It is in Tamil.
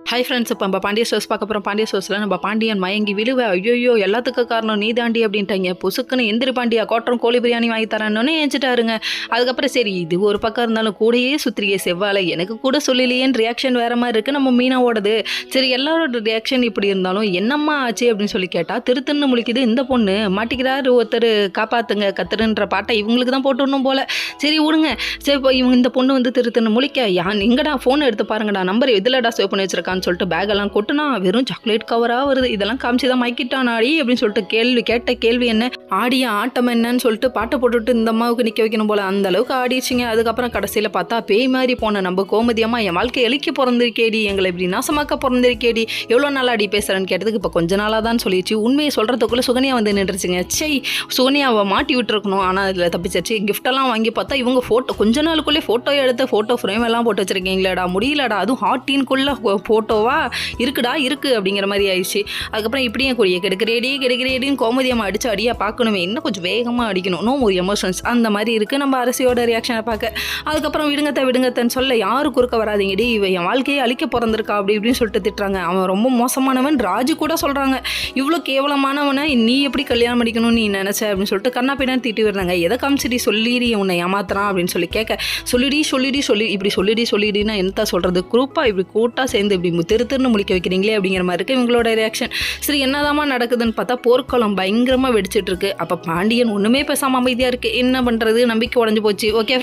ஹை ஃப்ரெண்ட்ஸ், இப்போ நம்ம பாண்டிய ஸ்டோர்ஸ் பார்க்க போகிறோம். பாண்டிய ஸ்டோர்ஸில் நம்ம பாண்டியன் மயங்கி விழுவ, ஐயோ எல்லாத்துக்கும் காரணம் நீ தாண்டி அப்படின்ட்டாங்க. புசுக்குன்னு எந்திரி பாண்டியா, கோட்டரம் கோழி பிரியாணி வாங்கி தரேன்னு ஏஞ்சிட்டாருங்க. அதுக்கப்புறம் சரி இது ஒரு பக்கம் இருந்தாலும் கூடயே சுத்திரியே செவ்வாழை எனக்கு கூட சொல்லலையேன்னு ரியாக்ஷன் வேற மாதிரி இருக்குது நம்ம மீனாவோடது. சரி எல்லாரோட ரியாக்ஷன் இப்படி இருந்தாலும் என்னம்மா ஆச்சு அப்படின்னு சொல்லி கேட்டால் திருத்துன்னு முழிக்குது இந்த பொண்ணு. மாட்டிக்கிறாரு ஒருத்தர், காப்பாத்துங்க கத்துருன்ற பாட்டை இவங்களுக்கு தான் போட்டுடணும் போல. சரி விடுங்க. சரி இப்போ இவங்க இந்த பொண்ணு வந்து திருத்துன்னு முழிக்க, எங்கடா ஃபோன் எடுத்து பாருங்கடா, நம்பர் இதில்டா சேவ் பண்ணி வச்சிருக்கான்னு சொல்லிட்டு பேக்கெல்லாம் கொட்டுனா வெறும் சாக்லேட் கவராக வருது. இதெல்லாம் காமிச்சுதான் மைக்கிட்டான் ஆடி அப்படின்னு சொல்லிட்டு கேட்ட கேள்வி என்ன, ஆடிய ஆட்டம் என்னன்னு சொல்லிட்டு பாட்டை போட்டுட்டு இந்த அம்மாவுக்கு நிற்க வைக்கணும் போல அந்த அளவுக்கு ஆடிச்சுங்க. அதுக்கப்புறம் கடைசியில் பார்த்தா பேய் மாதிரி போன நம்ம கோமதி அம்மா, என் வாழ்க்கை எலிக்க பிறந்திருக்கேடி, எங்களை இப்படி நாசமாக்க பிறந்திருக்கேடி, எவ்வளோ நாள் அடி பேசுகிறேன்னு கேட்டதுக்கு இப்போ கொஞ்ச நாளாக தான் சொல்லிடுச்சு. உண்மையை சொல்கிறதுக்குள்ளே சுகன்யா வந்து நின்றுச்சுங்க. சரி சுகன்யாவை மாட்டி விட்டுருக்கணும், ஆனால் அதில் தப்பிச்சிருச்சு. கிஃப்டெல்லாம் வாங்கி பார்த்தா இவங்க ஃபோட்டோ கொஞ்ச நாளுக்குள்ளே ஃபோட்டோ எடுத்து ஃபோட்டோ ஃப்ரேம் எல்லாம் போட்டு வச்சுருக்கீங்களாடா, முடியலடா, அதுவும் ஹார்டின்குள்ளே ஃபோட்டோவா இருக்குடா இருக்குது அப்படிங்கிற மாதிரி ஆயிடுச்சு. அதுக்கப்புறம் இப்படியே கூடிய கெடுக்கிறேடின்னு கோமதி அம்மா அடிச்சு அடியாக பார்க்கணுமே, இன்னும் கொஞ்சம் வேகமாக அடிக்கணும், நோ ஒரு எமோஷன்ஸ் அந்த மாதிரி இருக்குது நம்ம அரசியோட ரியாக்ஷனை பார்க்க. அதுக்கப்புறம் விடுங்கத்தன்னு சொல்ல யாரும் குறுக்க வராதிங்கடி, இவன் என் வாழ்க்கையை அழிக்க பிறந்திருக்கா அப்படி இப்படின்னு சொல்லிட்டு திட்டுறாங்க. அவன் ரொம்ப மோசமானவன் ராஜு கூட சொல்கிறாங்க. இவ்வளோ கேவலமானவனை நீ எப்படி கல்யாணம் பண்ணிக்கணும்னு நீ நினச்ச அப்படின்னு சொல்லிட்டு கண்ணா பின்னான்னு திட்டி விடுறாங்க. எதை காமிச்சிடி சொல்லிடி உன்னை ஏமாத்துறான் அப்படின்னு சொல்லி கேட்க, சொல்லிடி இப்படி சொல்லிடினா என்ன சொல்கிறது, குரூப்பாக இப்படி கூட்டாக சேர்ந்து இப்படி திருன்னு முழிக்க வைக்கிறீங்களே அப்படிங்கிற மாதிரி இருக்குது இவங்களோட ரியாக்ஷன். சரி என்னதாம்மா நடக்குதுன்னு பார்த்தா போர்க்களம் பயங்கரமாக வெடிச்சிட்டு இருக்கு. அப்போ பாண்டியன் ஒன்றுமே பேசாமல் அமைதியாக இருக்குது. என்ன பண்ணுறது, நம்பிக்கை உடஞ்சி போச்சு. ஓகே.